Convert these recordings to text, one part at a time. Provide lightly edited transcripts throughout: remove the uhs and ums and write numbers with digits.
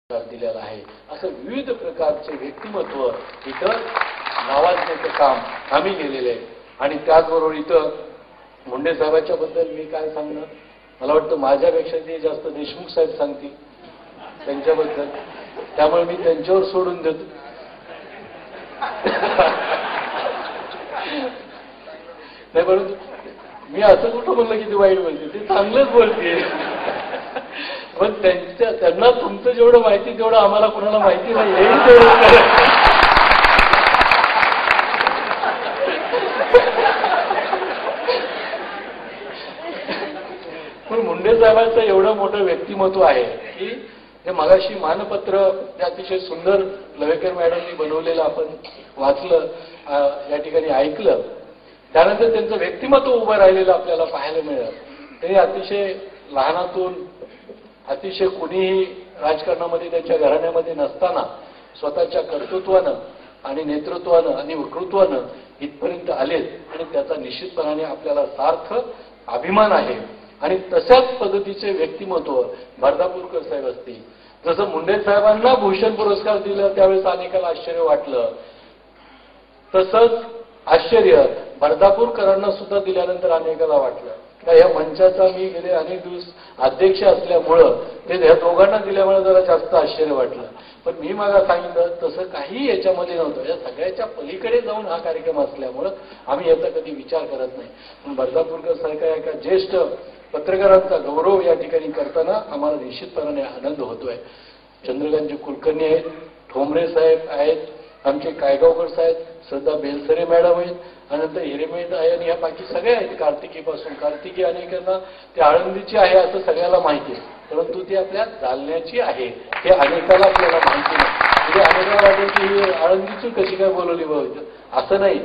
दिलेला आहे। असं विविध प्रकारचे व्यक्तिमत्व इथं नावाजण्याचं काम आम्ही केलेले आहे। आणि त्याचबरोबर इथं मुंडे साहेबांच्या बद्दल मी काय सांगणार, मला वाटतं माझ्यापेक्षा ते जास्त देशमुख साहेब सांगतील त्यांच्याबद्दल, त्यामुळे मी त्यांच्यावर सोडून देतो। नाही, परंतु मी असं कुठं म्हणलं की ते वाईट बोलते, ते चांगलंच बोलते। पण त्यांना तुमचं जेवढं माहिती तेवढं आम्हाला कुणाला माहिती नाही, हेही तेवढं। पण मुंडे साहेबांचं एवढं मोठं व्यक्तिमत्व आहे की हे मगाशी मानपत्र अतिशय सुंदर लवेकर मॅडमनी बनवलेलं आपण वाचलं, या ठिकाणी ऐकलं, त्यानंतर त्यांचं व्यक्तिमत्व उभं राहिलेलं आपल्याला पाहायला मिळालं। ते अतिशय लहानातून अतिशय कुणीही राजकारणामध्ये त्यांच्या घराण्यामध्ये नसताना स्वतःच्या कर्तृत्वानं आणि नेतृत्वानं आणि वक्तृत्वानं इथपर्यंत आलेत आणि त्याचा निश्चितपणाने आपल्याला सार्थ अभिमान आहे। आणि तशाच पद्धतीचे व्यक्तिमत्व बर्दापूरकर साहेब असतील। जसं मुंडे साहेबांना भूषण पुरस्कार दिला त्यावेळेस अनेकाला आश्चर्य वाटलं, तसंच आश्चर्य बर्दापूरकरांना सुद्धा दिल्यानंतर अनेकाला वाटलं। या मंचाचा मी गेले अनेक दिवस अध्यक्ष असल्यामुळं ते या दोघांना दिल्यामुळे जरा जास्त आश्चर्य वाटलं। पण मी मला सांगितलं तसं काही याच्यामध्ये नव्हतं, या सगळ्याच्या पलीकडे जाऊन हा कार्यक्रम असल्यामुळं आम्ही याचा कधी विचार करत नाही। पण बर्दापूरकर सारख्या एका ज्येष्ठ पत्रकारांचा गौरव या ठिकाणी करताना आम्हाला निश्चितपणाने आनंद होतोय। चंद्रकांतजी कुलकर्णी आहेत, ठोंबरे साहेब आहेत, आमचे कायगावकर साहेब, श्रद्धा बेलसरे मॅडम आहेत, अनंत हिरेमेद आहे आणि ह्या बाकी सगळे आहेत। कार्तिकीपासून कार्तिकी अनेकांना ते आळंदीची आहे असं सगळ्याला माहिती आहे, परंतु ती आपल्या जालन्याची आहे हे अनेकाला आपल्याला माहिती नाही। म्हणजे अनेकाला वाटेल की आळंदीची कशी काय बोलवली बघ, असं नाही।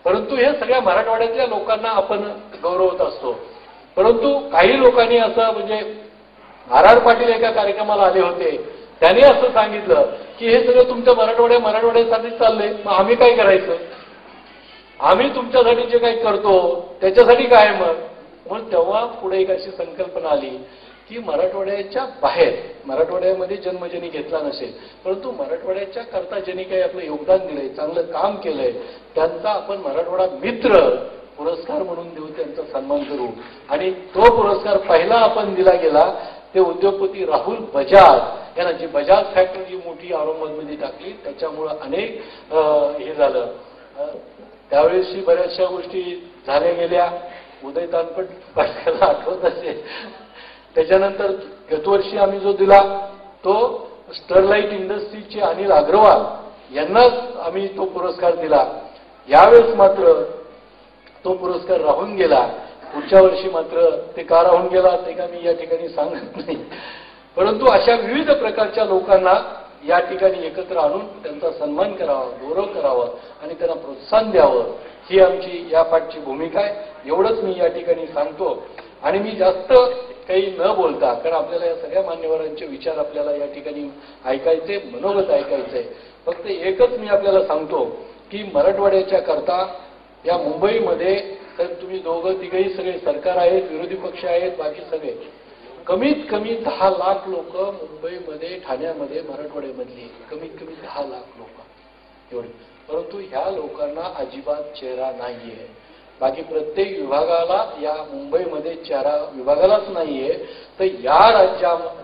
परंतु हे सगळ्या मराठवाड्यातल्या लोकांना आपण गौरवत असतो। परंतु काही लोकांनी असं म्हणजे आर पाटील एका कार्यक्रमाला आले होते, त्यांनी असं सांगितलं की हे सगळं तुमच्या मराठवाड्यासाठी चाललंय, मग आम्ही काय करायचं, आम्ही तुमच्यासाठी जे काही करतो त्याच्यासाठी काय मग तेव्हा पुढे एक अशी संकल्पना आली की मराठवाड्याच्या बाहेर, मराठवाड्यामध्ये जन्मजनी घेतला नसेल परंतु मराठवाड्याच्या करता ज्यांनी काही आपलं योगदान दिलंय, चांगलं काम केलंय, त्यांचा आपण मराठवाडा मित्र पुरस्कार म्हणून देऊ, त्यांचा सन्मान करू। आणि तो पुरस्कार पहिला आपण दिला गेला ते उद्योगपती राहुल बजाज यांना, जी बजाज फॅक्टरी जी मोठी औरंगाबादमध्ये टाकली त्याच्यामुळं अनेक हे झालं। त्यावेळेसही बऱ्याचशा गोष्टी झाल्या गेल्या, उदय तानपट पाटलाला आठवत असेल। त्याच्यानंतर गतवर्षी आम्ही जो दिला तो स्टरलाइट इंडस्ट्रीचे अनिल अग्रवाल यांनाच आम्ही तो पुरस्कार दिला। यावेळेस मात्र तो पुरस्कार राहून गेला, पुढच्या वर्षी मात्र ते का राहून गेला ते का मी या ठिकाणी सांगत नाही। परंतु अशा विविध प्रकारच्या लोकांना या ठिकाणी एकत्र आणून त्यांचा सन्मान करावा, गौरव करावा आणि त्यांना प्रोत्साहन द्यावं, ही आमची या पाठची भूमिका आहे। एवढंच मी या ठिकाणी सांगतो आणि मी जास्त काही न बोलता, कारण आपल्याला या सगळ्या मान्यवरांचे विचार आपल्याला या ठिकाणी ऐकायचे, मनोगत ऐकायचंय, फक्त एकच मी आपल्याला सांगतो की मराठवाड्याच्या करता या मुंबईमध्ये तर तुम्ही दोघं तिघही सगळे सरकार आहेत, विरोधी पक्ष आहेत, बाकी सगळे कमीत कमी 10 लाख लोक मुंबईमध्ये, ठाण्यामध्ये, मराठवाड्यामधली कमीत कमी 10 लाख लोक एवढे। परंतु ह्या लोकांना अजिबात चेहरा नाहीये। बाकी प्रत्येक विभागाला या मुंबईमध्ये चेहरा विभागालाच नाहीये, तर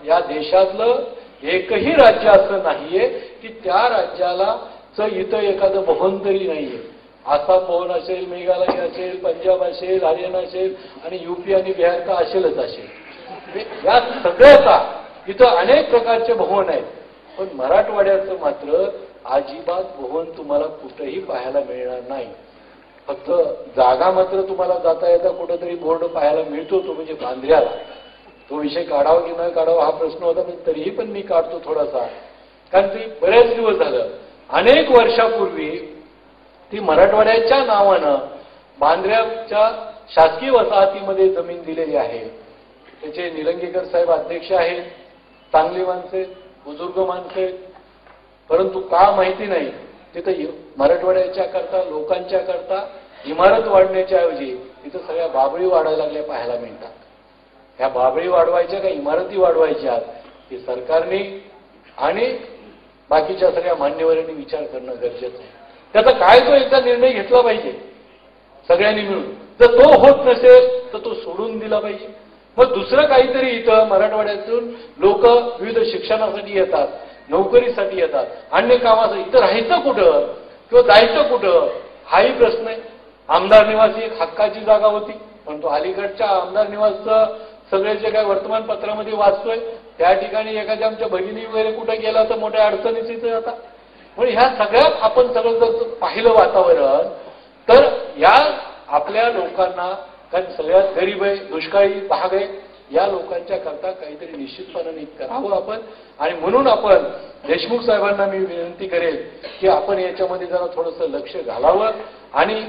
या देशातलं एकही राज्य असं नाहीये की त्या राज्याला इथं एखादं भवन तरी नाहीये। आसाम भवन असेल, मेघालय असेल, पंजाब असेल, हरियाणा असेल आणि यूपी आणि बिहार का असेलच असेल। या सगळ्याचा इथं अनेक प्रकारचे भवन आहेत, पण मराठवाड्याचं मात्र अजिबात भवन तुम्हाला कुठेही पाहायला मिळणार नाही। फक्त जागा मात्र तुम्हाला जाता येता कुठेतरी बोर्ड पाहायला मिळतो, तो म्हणजे बांद्र्याला। तो विषय काढावा की न काढावा हा प्रश्न होता, पण तरीही पण मी काढतो थोडासा, कारण ती बरेच दिवस झालं, अनेक वर्षापूर्वी ती मराठवाड्याच्या नावानं बांद्र्याच्या शासकीय वसाहतीमध्ये जमीन दिलेली आहे। त्याचे निलंगेकर साहेब अध्यक्ष आहेत, चांगली माणसे, बुजुर्ग माणसे, परंतु का माहिती नाही तिथं मराठवाड्याच्या करता, लोकांच्या करता इमारत वाढण्याच्या ऐवजी तिथं सगळ्या बाबळी वाढायला लागल्या पाहायला मिळतात। ह्या बाबळी वाढवायच्या का इमारती वाढवायच्या हे सरकारने आणि बाकीच्या सगळ्या मान्यवरांनी विचार करणं गरजेचं आहे. त्याचा काय तो एकदा निर्णय घेतला पाहिजे सगळ्यांनी मिळून. जर तो होत नसेल तर तो सोडून दिला पाहिजे. मग दुसरं काहीतरी इथं मराठवाड्यातून लोक विविध शिक्षणासाठी येतात, नोकरीसाठी येतात, अन्य कामासाठी. इथं राहायचं कुठं किंवा जायचं कुठं हाही प्रश्न आहे. आमदार निवास ही एक हक्काची जागा होती, पण तो अलीकडच्या आमदार निवासचं सगळे जे काय वर्तमानपत्रामध्ये वाचतोय त्या ठिकाणी एखाद्या आमच्या भगिनी वगैरे कुठे गेला तर मोठ्या अडचणीच इथे जातात. म्हणजे ह्या सगळ्यात आपण सगळं जर पाहिलं वातावरण तर या आपल्या लोकांना, कारण सगळ्यात गरीब आहे, दुष्काळी भाग आहे, या लोकांच्या करता काहीतरी निश्चितपणाने करावं आपण. आणि म्हणून आपण देशमुख साहेबांना मी विनंती करेल की आपण याच्यामध्ये जरा थोडंसं लक्ष घालावं. आणि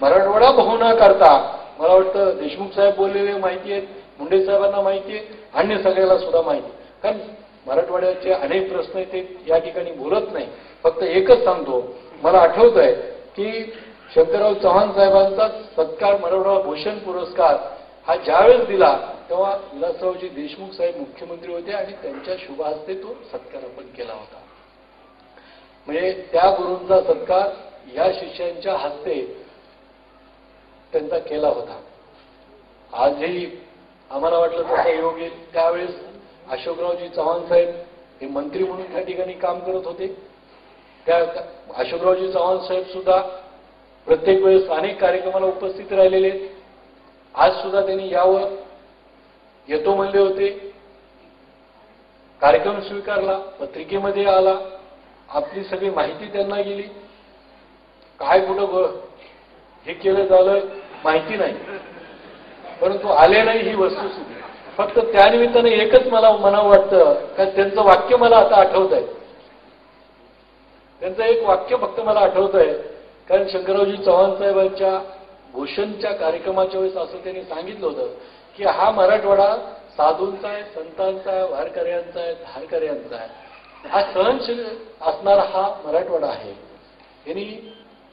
मराठवाडा बहुना करता मला वाटतं देशमुख साहेब बोललेले माहिती आहेत, मुंडे साहेबांना माहिती आहे, अन्य सगळ्याला सुद्धा माहिती. कारण मराठवाड्याचे अनेक प्रश्न ते या ठिकाणी बोलत नाही. फक्त एकच सांगतो, मला आठवत आहे की शंकरराव चव्हाण साहेबांचा सत्कार मराठवाडा भूषण पुरस्कार हा ज्यावेळेस दिला तेव्हा विलासरावजी देशमुख साहेब मुख्यमंत्री होते आणि त्यांच्या शुभ हस्ते तो सत्कार आपण केला होता. म्हणजे त्या गुरूंचा सत्कार या शिष्यांच्या हस्ते त्यांचा केला होता. आजही आम्हाला वाटलं तसा योग येईल. त्यावेळेस अशोकरावजी चव्हाण साहेब हे मंत्री म्हणून त्या ठिकाणी काम करत होते. त्या अशोकरावजी चव्हाण साहेब सुद्धा प्रत्येक वेळेस अनेक कार्यक्रमाला उपस्थित राहिलेले. आज सुद्धा त्यांनी यावं येतो म्हणले होते. कार्यक्रम स्वीकारला, पत्रिकेमध्ये आला, आपली सगळी माहिती त्यांना गेली. काय कुठं हे केलं झालं माहिती नाही, परंतु आले नाही ही वस्तुस्थिती. फक्त त्यानिमित्ताने एकच मला म्हणावं वाटतं का त्यांचं वाक्य मला आता आठवत आहे. त्यांचं एक वाक्य फक्त मला आठवत आहे. कारण शंकररावजी चव्हाण साहेबांच्या भूषणच्या कार्यक्रमाच्या वेळेस असं त्यांनी सांगितलं होतं की हा मराठवाडा साधूंचा आहे, संतांचा आहे, वारकऱ्यांचा आहे, धारकऱ्यांचा आहे. हा सहनशील असणारा हा मराठवाडा आहे. यांनी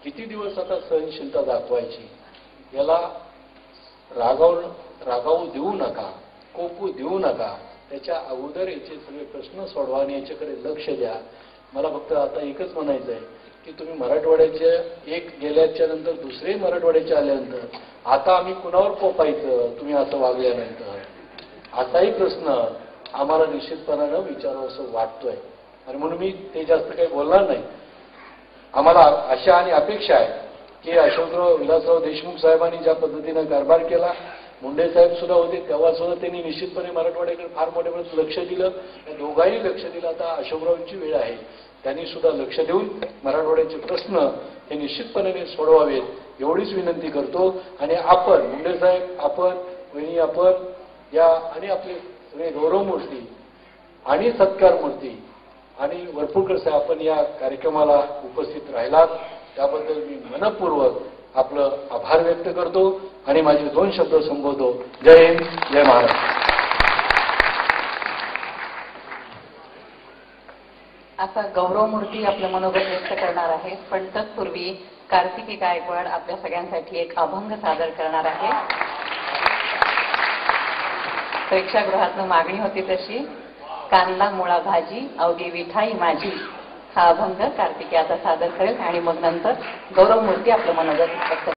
किती दिवस आता सहनशीलता दाखवायची. याला रागावू देऊ नका, कोपू देऊ नका. त्याच्या अगोदर याचे सगळे प्रश्न सोडवा आणि याच्याकडे लक्ष द्या. मला फक्त आता एकच म्हणायचं आहे की तुम्ही मराठवाड्याचे एक गेल्याच्या नंतर दुसरे मराठवाड्याचे आल्यानंतर आता आम्ही कुणावर कोपायचं तुम्ही असं वागल्यानंतर, असाही प्रश्न आम्हाला निश्चितपणानं विचारावं असं वाटतोय. आणि म्हणून मी ते जास्त काही बोलणार नाही. आम्हाला आशा आणि अपेक्षा आहे की अशोकराव विलासराव देशमुख साहेबांनी ज्या पद्धतीनं कारभार केला, मुंडे साहेब सुद्धा होते तेव्हा सुद्धा त्यांनी निश्चितपणे मराठवाड्याकडे फार मोठ्या प्रमाणात लक्ष दिलं. या दोघांनी लक्ष दिलं. आता अशोकरावांची वेळ आहे, त्यांनी सुद्धा लक्ष देऊन मराठवाड्याचे प्रश्न हे निश्चितपणे सोडवावेत एवढीच विनंती करतो. आणि आपण मुंडे साहेब, आपण वहिनी, आपण या आणि आपले सगळे गौरवमूर्ती आणि सत्कारमूर्ती आणि वरपुडकर साहेब आपण या कार्यक्रमाला उपस्थित राहिलात त्याबद्दल मी मनपूर्वक आपलं आभार व्यक्त करतो आणि माझे 2 शब्द संबोधतो. जय हिंद, जय महाराष्ट्र. आता गौरवमूर्ती आपलं मनोगत व्यक्त करणार आहेत, पण तत्पूर्वी कार्तिकी गायकवाड आपल्या सगळ्यांसाठी एक अभंग सादर करणार आहे. प्रेक्षागृहातून मागणी होती तशी, कांदा मुळा भाजी अवघी विठाई माझी, हा अभंग कार्तिकी आता सादर करेल आणि मग नंतर गौरवमूर्ती आपलं मनोगत व्यक्त